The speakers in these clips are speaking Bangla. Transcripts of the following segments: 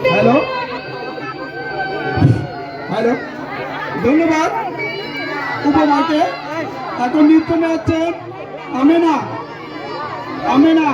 হ্যালো হ্যালো, ধন্যবাদ। উপমাকে এখন নৃত্য হচ্ছেন আমেনা। আমেনা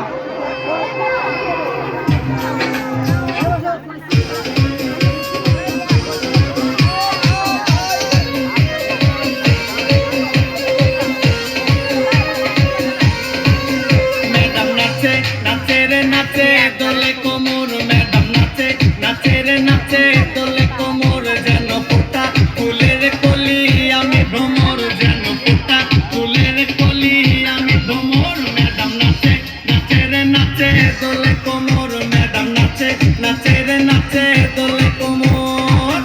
নাচে রে নাচে দোলে কোমর, ম্যাডাম নাচে নাচে রে নাচে দোলে কোমর, যেন ফোটা ফুলের কলি আমি ভ্রমর, যেন ফোটা ফুলের কলি আমি ভ্রমর। ম্যাডাম নাচে নাচে রে নাচে দোলে কোমর, ম্যাডাম নাচে নাচে রে নাচে দোলে কোমর।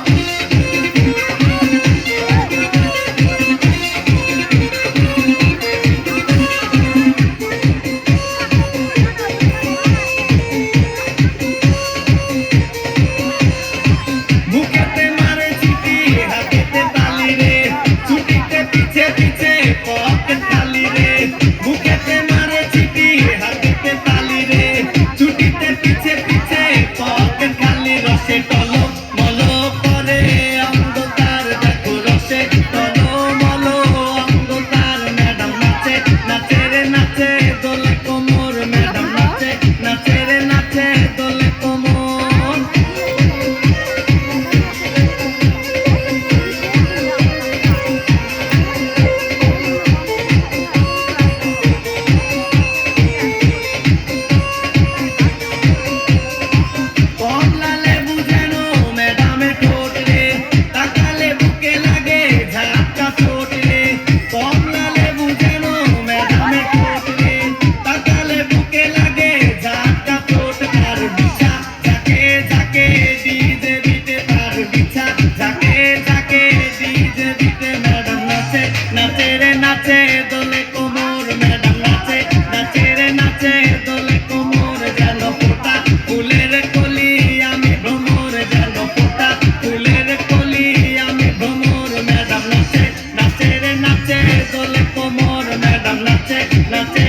নাচে রে নাচে দোলে কোমর, ম্যাডাম নাচে নাচে রে নাচে দোলে কোমর, যেন ফোটা ফুলের কলি আমি ভ্রমর, যেন ফোটা ফুলের কলি আমি ভ্রমর। ম্যাডাম নাচে নাচে রে নাচে দোলে কোমর, ম্যাডাম নাচে নাচে